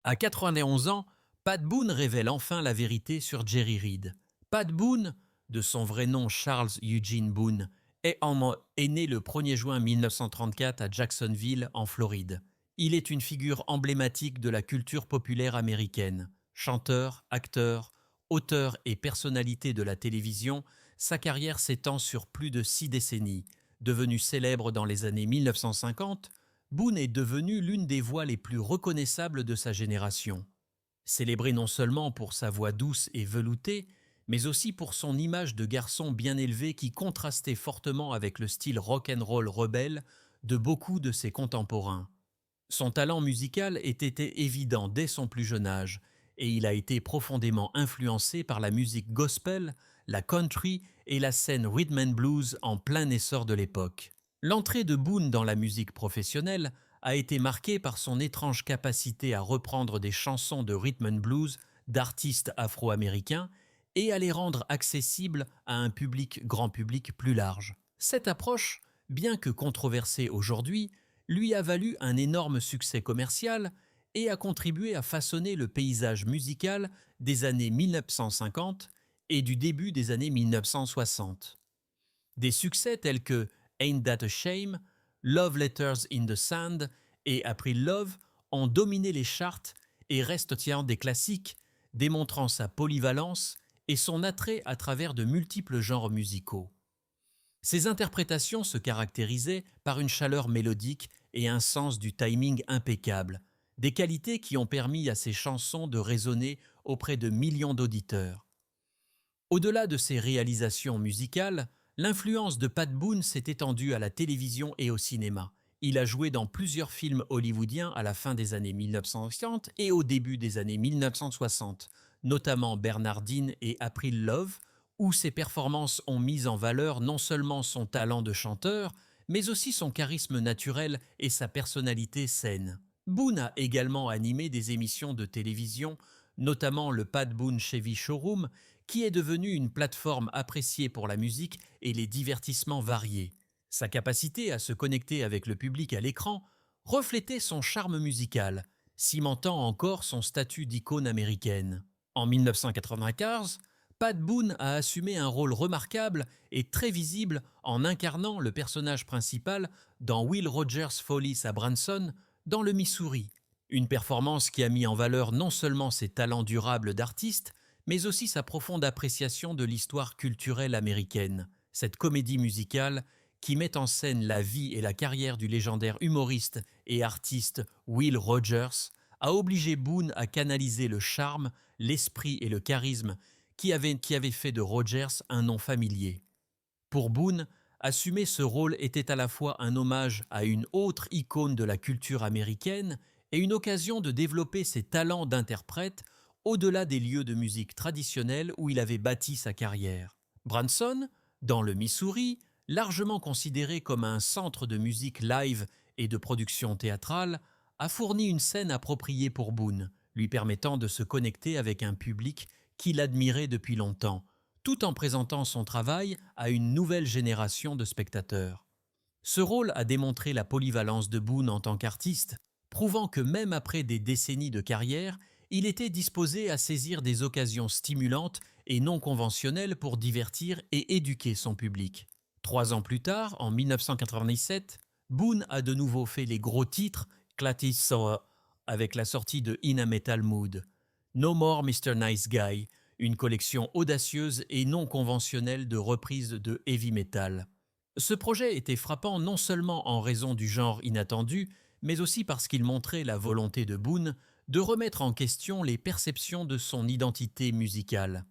À 91 ans, Pat Boone révèle enfin la vérité sur Jerry Reed. Pat Boone, de son vrai nom Charles Eugene Boone, est né le 1er juin 1934 à Jacksonville, en Floride. Il est une figure emblématique de la culture populaire américaine. Chanteur, acteur, auteur et personnalité de la télévision, sa carrière s'étend sur plus de 6 décennies. Devenu célèbre dans les années 1950, Boone est devenu l'une des voix les plus reconnaissables de sa génération. Célébré non seulement pour sa voix douce et veloutée, mais aussi pour son image de garçon bien élevé qui contrastait fortement avec le style rock'n'roll rebelle de beaucoup de ses contemporains. Son talent musical était évident dès son plus jeune âge, et il a été profondément influencé par la musique gospel, la country et la scène rhythm and blues en plein essor de l'époque. L'entrée de Boone dans la musique professionnelle a été marquée par son étrange capacité à reprendre des chansons de rhythm and blues d'artistes afro-américains et à les rendre accessibles à un grand public plus large. Cette approche, bien que controversée aujourd'hui, lui a valu un énorme succès commercial et a contribué à façonner le paysage musical des années 1950 et du début des années 1960. Des succès tels que Ain't That a Shame, Love Letters in the Sand et April Love ont dominé les charts et restent des classiques, démontrant sa polyvalence et son attrait à travers de multiples genres musicaux. Ses interprétations se caractérisaient par une chaleur mélodique et un sens du timing impeccable, des qualités qui ont permis à ses chansons de résonner auprès de millions d'auditeurs. Au-delà de ses réalisations musicales, l'influence de Pat Boone s'est étendue à la télévision et au cinéma. Il a joué dans plusieurs films hollywoodiens à la fin des années 1950 et au début des années 1960, notamment Bernardine et April Love, où ses performances ont mis en valeur non seulement son talent de chanteur, mais aussi son charisme naturel et sa personnalité saine. Boone a également animé des émissions de télévision, notamment le Pat Boone Chevy Showroom, qui est devenu une plateforme appréciée pour la musique et les divertissements variés. Sa capacité à se connecter avec le public à l'écran reflétait son charme musical, cimentant encore son statut d'icône américaine. En 1995, Pat Boone a assumé un rôle remarquable et très visible en incarnant le personnage principal dans Will Rogers Follies à Branson, dans le Missouri. Une performance qui a mis en valeur non seulement ses talents durables d'artiste, mais aussi sa profonde appréciation de l'histoire culturelle américaine. Cette comédie musicale, qui met en scène la vie et la carrière du légendaire humoriste et artiste Will Rogers, a obligé Boone à canaliser le charme, l'esprit et le charisme qui avait fait de Rogers un nom familier. Pour Boone, assumer ce rôle était à la fois un hommage à une autre icône de la culture américaine et une occasion de développer ses talents d'interprète au-delà des lieux de musique traditionnels où il avait bâti sa carrière. Branson, dans le Missouri, largement considéré comme un centre de musique live et de production théâtrale, a fourni une scène appropriée pour Boone, lui permettant de se connecter avec un public qui l'admirait depuis longtemps, tout en présentant son travail à une nouvelle génération de spectateurs. Ce rôle a démontré la polyvalence de Boone en tant qu'artiste, prouvant que même après des décennies de carrière, il était disposé à saisir des occasions stimulantes et non conventionnelles pour divertir et éduquer son public. 3 ans plus tard, en 1997, Boone a de nouveau fait les gros titres Clatty Sour avec la sortie de In a Metal Mood, No More Mr. Nice Guy, une collection audacieuse et non conventionnelle de reprises de heavy metal. Ce projet était frappant non seulement en raison du genre inattendu, mais aussi parce qu'il montrait la volonté de Boone de remettre en question les perceptions de son identité musicale.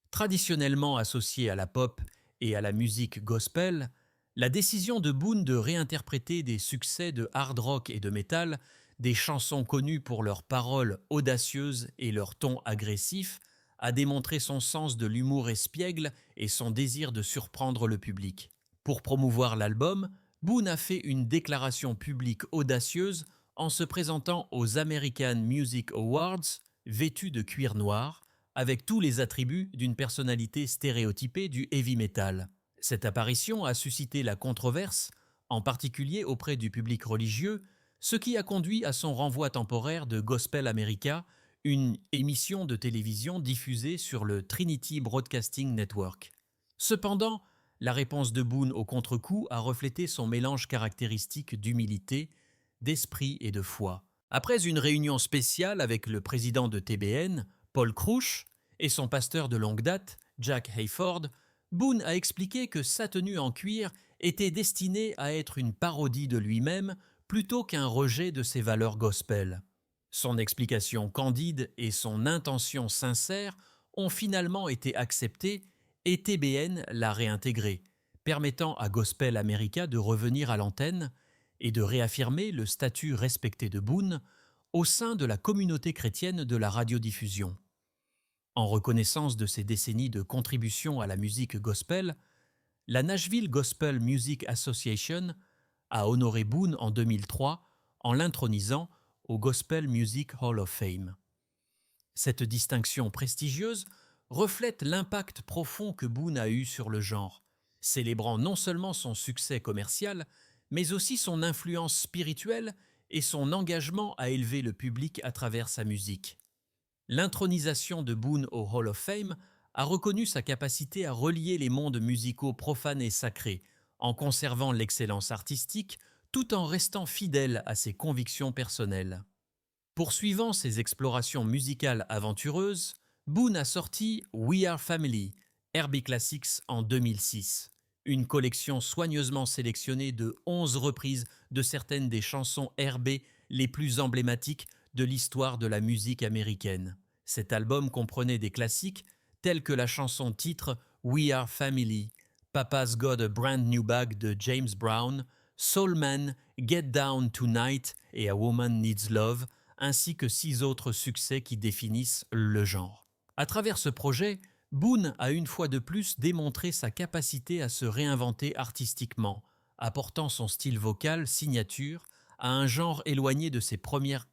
Traditionnellement associée à la pop et à la musique gospel, la décision de Boone de réinterpréter des succès de hard rock et de metal, des chansons connues pour leurs paroles audacieuses et leur ton agressif, a démontré son sens de l'humour espiègle et son désir de surprendre le public. Pour promouvoir l'album, Boone a fait une déclaration publique audacieuse en se présentant aux American Music Awards, vêtu de cuir noir, avec tous les attributs d'une personnalité stéréotypée du heavy metal. Cette apparition a suscité la controverse, en particulier auprès du public religieux, ce qui a conduit à son renvoi temporaire de Gospel America, une émission de télévision diffusée sur le Trinity Broadcasting Network. Cependant, la réponse de Boone au contre-coup a reflété son mélange caractéristique d'humilité, d'esprit et de foi. Après une réunion spéciale avec le président de TBN, Paul Crouch, et son pasteur de longue date, Jack Hayford, Boone a expliqué que sa tenue en cuir était destinée à être une parodie de lui-même plutôt qu'un rejet de ses valeurs gospel. Son explication candide et son intention sincère ont finalement été acceptées et TBN l'a réintégré, permettant à Gospel America de revenir à l'antenne et de réaffirmer le statut respecté de Boone au sein de la communauté chrétienne de la radiodiffusion. En reconnaissance de ses décennies de contribution à la musique gospel, la Nashville Gospel Music Association a honoré Boone en 2003 en l'intronisant au Gospel Music Hall of Fame. Cette distinction prestigieuse reflète l'impact profond que Boone a eu sur le genre, célébrant non seulement son succès commercial, mais aussi son influence spirituelle et son engagement à élever le public à travers sa musique. L'intronisation de Boone au Hall of Fame a reconnu sa capacité à relier les mondes musicaux profanes et sacrés, en conservant l'excellence artistique tout en restant fidèle à ses convictions personnelles. Poursuivant ses explorations musicales aventureuses, Boone a sorti We Are Family, RB Classics en 2006, une collection soigneusement sélectionnée de 11 reprises de certaines des chansons RB les plus emblématiques de l'histoire de la musique américaine. Cet album comprenait des classiques tels que la chanson titre We Are Family, Papa's Got a Brand New Bag de James Brown, Soul Man, Get Down Tonight et A Woman Needs Love, ainsi que 6 autres succès qui définissent le genre. À travers ce projet, Boone a une fois de plus démontré sa capacité à se réinventer artistiquement, apportant son style vocal signature à un genre éloigné de ses premières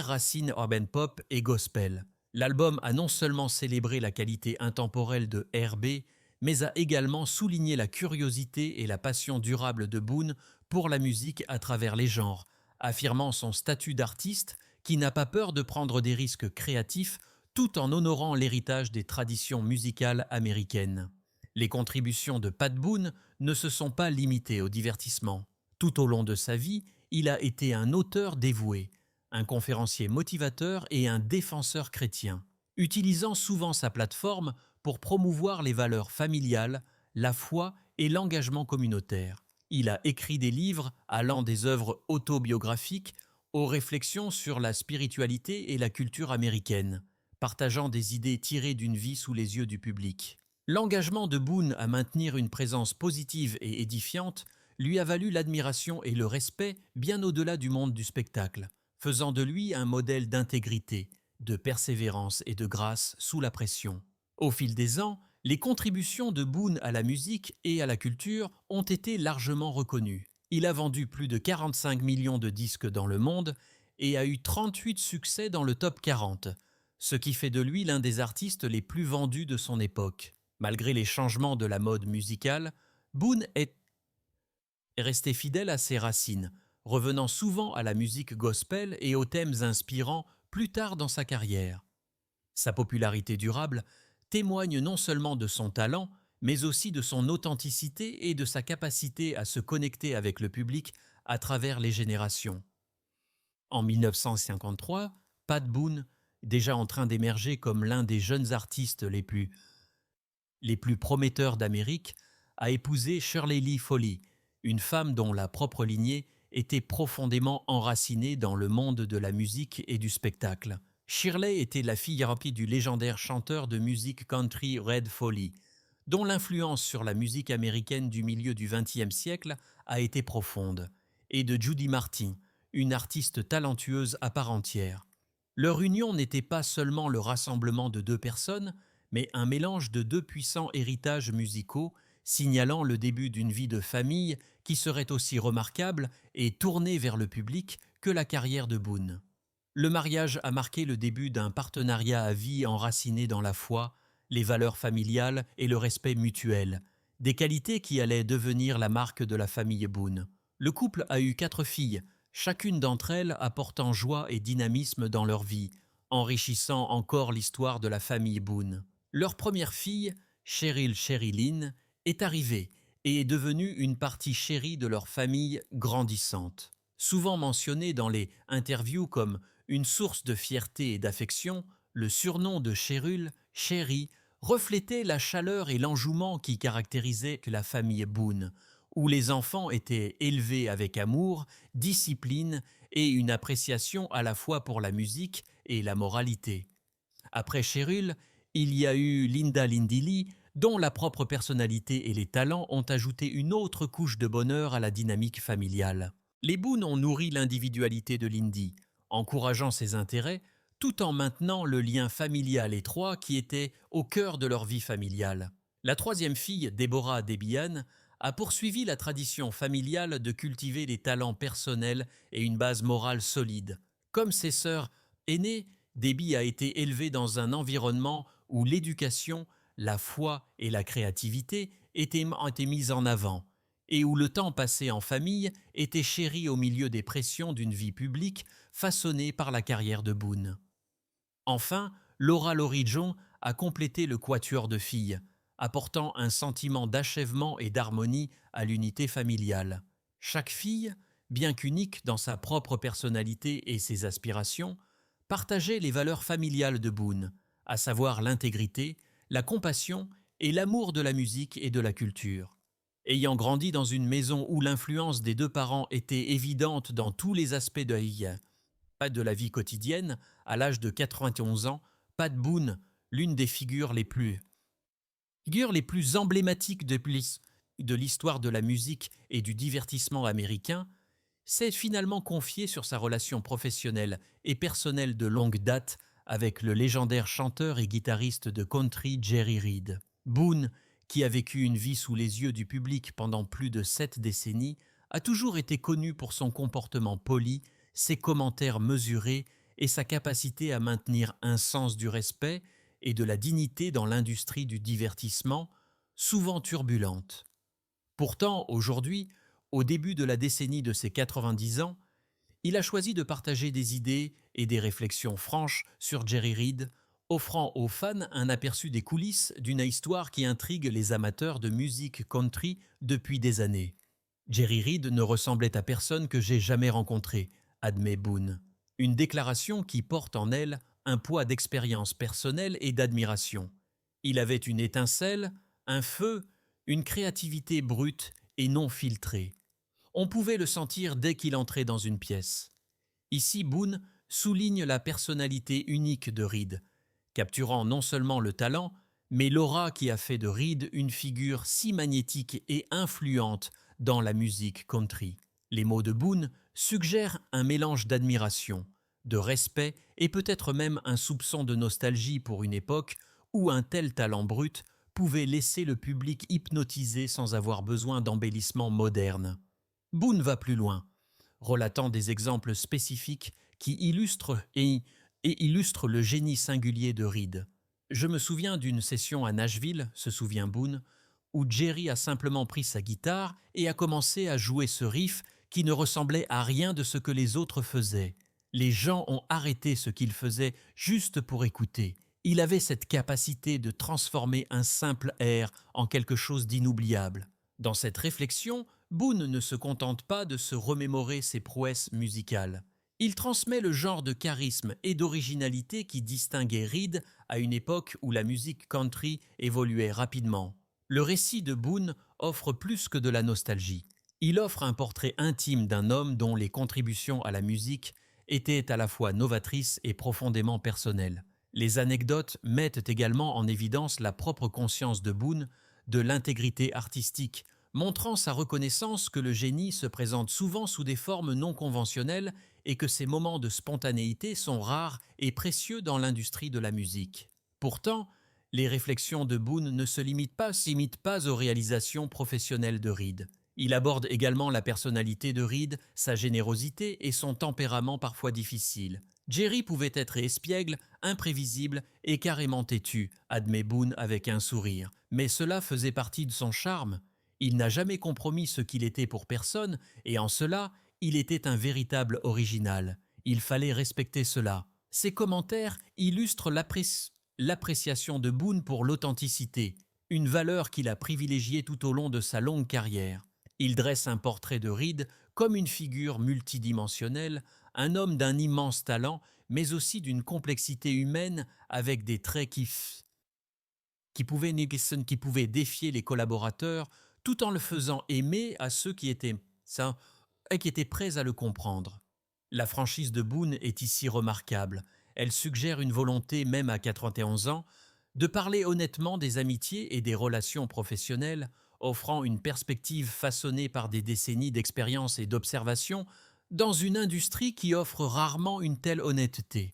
racines urban pop et gospel. L'album a non seulement célébré la qualité intemporelle de RB, mais a également souligné la curiosité et la passion durable de Boone pour la musique à travers les genres, affirmant son statut d'artiste qui n'a pas peur de prendre des risques créatifs tout en honorant l'héritage des traditions musicales américaines. Les contributions de Pat Boone ne se sont pas limitées au divertissement. Tout au long de sa vie, il a été un auteur dévoué, un conférencier motivateur et un défenseur chrétien, utilisant souvent sa plateforme pour promouvoir les valeurs familiales, la foi et l'engagement communautaire. Il a écrit des livres allant des œuvres autobiographiques aux réflexions sur la spiritualité et la culture américaine, partageant des idées tirées d'une vie sous les yeux du public. L'engagement de Boone à maintenir une présence positive et édifiante lui a valu l'admiration et le respect bien au-delà du monde du spectacle, faisant de lui un modèle d'intégrité, de persévérance et de grâce sous la pression. Au fil des ans, les contributions de Boone à la musique et à la culture ont été largement reconnues. Il a vendu plus de 45 millions de disques dans le monde et a eu 38 succès dans le top 40, ce qui fait de lui l'un des artistes les plus vendus de son époque. Malgré les changements de la mode musicale, Boone est resté fidèle à ses racines, revenant souvent à la musique gospel et aux thèmes inspirants plus tard dans sa carrière. Sa popularité durable témoigne non seulement de son talent, mais aussi de son authenticité et de sa capacité à se connecter avec le public à travers les générations. En 1953, Pat Boone, déjà en train d'émerger comme l'un des jeunes artistes les plus prometteurs d'Amérique, a épousé Shirley Lee Foley, une femme dont la propre lignée était profondément enracinée dans le monde de la musique et du spectacle. Shirley était la fille adoptive du légendaire chanteur de musique country Red Foley, dont l'influence sur la musique américaine du milieu du XXe siècle a été profonde, et de Judy Martin, une artiste talentueuse à part entière. Leur union n'était pas seulement le rassemblement de 2 personnes, mais un mélange de 2 puissants héritages musicaux, signalant le début d'une vie de famille qui serait aussi remarquable et tournée vers le public que la carrière de Boone. Le mariage a marqué le début d'un partenariat à vie enraciné dans la foi, les valeurs familiales et le respect mutuel, des qualités qui allaient devenir la marque de la famille Boone. Le couple a eu 4 filles, chacune d'entre elles apportant joie et dynamisme dans leur vie, enrichissant encore l'histoire de la famille Boone. Leur première fille, Cheryl Lynn, est arrivée et est devenue une partie chérie de leur famille grandissante. Souvent mentionnée dans les interviews comme une source de fierté et d'affection, le surnom de Cheryl, Chérie, reflétait la chaleur et l'enjouement qui caractérisaient la famille Boone, où les enfants étaient élevés avec amour, discipline et une appréciation à la fois pour la musique et la moralité. Après Cheryl, il y a eu Linda Lee, dont la propre personnalité et les talents ont ajouté une autre couche de bonheur à la dynamique familiale. Les Boone ont nourri l'individualité de Lindy, encourageant ses intérêts, tout en maintenant le lien familial étroit qui était au cœur de leur vie familiale. La troisième fille, Deborah Debian, a poursuivi la tradition familiale de cultiver les talents personnels et une base morale solide. Comme ses sœurs aînées, Debbie a été élevée dans un environnement où l'éducation, la foi et la créativité étaient mises en avant, et où le temps passé en famille était chéri au milieu des pressions d'une vie publique façonnée par la carrière de Boone. Enfin, Laura Lorijon a complété le quatuor de filles, apportant un sentiment d'achèvement et d'harmonie à l'unité familiale. Chaque fille, bien qu'unique dans sa propre personnalité et ses aspirations, partageait les valeurs familiales de Boone, à savoir l'intégrité, la compassion et l'amour de la musique et de la culture. Ayant grandi dans une maison où l'influence des deux parents était évidente dans tous les aspects de la vie quotidienne, à l'âge de 91 ans, Pat Boone, l'une des figures les plus emblématiques de l'histoire de la musique et du divertissement américain, s'est finalement confié sur sa relation professionnelle et personnelle de longue date avec le légendaire chanteur et guitariste de country Jerry Reed. Boone, qui a vécu une vie sous les yeux du public pendant plus de 7 décennies, a toujours été connu pour son comportement poli, ses commentaires mesurés et sa capacité à maintenir un sens du respect et de la dignité dans l'industrie du divertissement, souvent turbulente. Pourtant, aujourd'hui, au début de la décennie de ses 90 ans, il a choisi de partager des idées et des réflexions franches sur Jerry Reed, offrant aux fans un aperçu des coulisses d'une histoire qui intrigue les amateurs de musique country depuis des années. Jerry Reed ne ressemblait à personne que j'ai jamais rencontré, admet Boone. Une déclaration qui porte en elle un poids d'expérience personnelle et d'admiration. Il avait une étincelle, un feu, une créativité brute et non filtrée. On pouvait le sentir dès qu'il entrait dans une pièce. Ici, Boone souligne la personnalité unique de Reed, capturant non seulement le talent, mais l'aura qui a fait de Reed une figure si magnétique et influente dans la musique country. Les mots de Boone suggèrent un mélange d'admiration, de respect et peut-être même un soupçon de nostalgie pour une époque où un tel talent brut pouvait laisser le public hypnotisé sans avoir besoin d'embellissements modernes. Boone va plus loin, relatant des exemples spécifiques qui illustrent le génie singulier de Reed. Je me souviens d'une session à Nashville, se souvient Boone, où Jerry a simplement pris sa guitare et a commencé à jouer ce riff qui ne ressemblait à rien de ce que les autres faisaient. Les gens ont arrêté ce qu'il faisait juste pour écouter. Il avait cette capacité de transformer un simple air en quelque chose d'inoubliable. Dans cette réflexion, Boone ne se contente pas de se remémorer ses prouesses musicales. Il transmet le genre de charisme et d'originalité qui distinguait Reed à une époque où la musique country évoluait rapidement. Le récit de Boone offre plus que de la nostalgie. Il offre un portrait intime d'un homme dont les contributions à la musique étaient à la fois novatrices et profondément personnelles. Les anecdotes mettent également en évidence la propre conscience de Boone de l'intégrité artistique, montrant sa reconnaissance que le génie se présente souvent sous des formes non conventionnelles et que ces moments de spontanéité sont rares et précieux dans l'industrie de la musique. Pourtant, les réflexions de Boone ne s'imitent pas aux réalisations professionnelles de Reed. Il aborde également la personnalité de Reed, sa générosité et son tempérament parfois difficile. Jerry pouvait être espiègle, imprévisible et carrément têtu, admet Boone avec un sourire. Mais cela faisait partie de son charme. Il n'a jamais compromis ce qu'il était pour personne et en cela, il était un véritable original. Il fallait respecter cela. Ses commentaires illustrent l'appréciation de Boone pour l'authenticité, une valeur qu'il a privilégiée tout au long de sa longue carrière. Il dresse un portrait de Reed comme une figure multidimensionnelle, un homme d'un immense talent, mais aussi d'une complexité humaine avec des traits qui pouvaient défier les collaborateurs tout en le faisant aimer à ceux qui étaient prêts à le comprendre. La franchise de Boone est ici remarquable. Elle suggère une volonté, même à 91 ans, de parler honnêtement des amitiés et des relations professionnelles, offrant une perspective façonnée par des décennies d'expérience et d'observation dans une industrie qui offre rarement une telle honnêteté.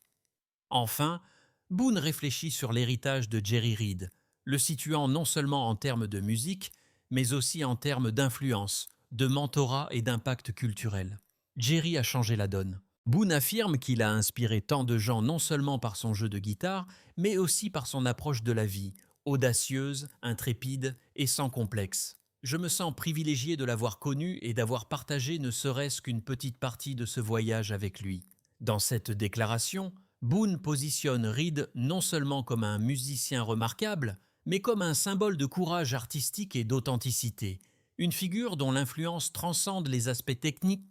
Enfin, Boone réfléchit sur l'héritage de Jerry Reed, le situant non seulement en termes de musique, mais aussi en termes d'influence, de mentorat et d'impact culturel. Jerry a changé la donne. Boone affirme qu'il a inspiré tant de gens non seulement par son jeu de guitare, mais aussi par son approche de la vie, audacieuse, intrépide et sans complexe. Je me sens privilégié de l'avoir connu et d'avoir partagé ne serait-ce qu'une petite partie de ce voyage avec lui. Dans cette déclaration, Boone positionne Reed non seulement comme un musicien remarquable, mais comme un symbole de courage artistique et d'authenticité, une figure dont l'influence transcende les aspects techniques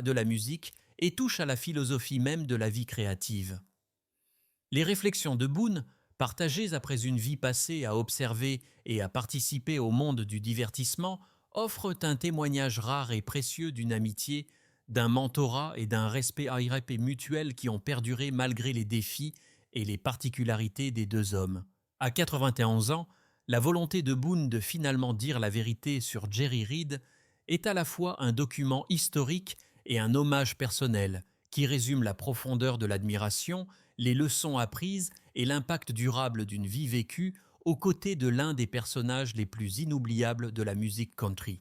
de la musique et touche à la philosophie même de la vie créative. Les réflexions de Boone, partagées après une vie passée à observer et à participer au monde du divertissement, offrent un témoignage rare et précieux d'une amitié, d'un mentorat et d'un respect mutuel qui ont perduré malgré les défis et les particularités des deux hommes. À 91 ans, la volonté de Boone de finalement dire la vérité sur Jerry Reed est à la fois un document historique et un hommage personnel qui résume la profondeur de l'admiration, les leçons apprises et l'impact durable d'une vie vécue aux côtés de l'un des personnages les plus inoubliables de la musique country.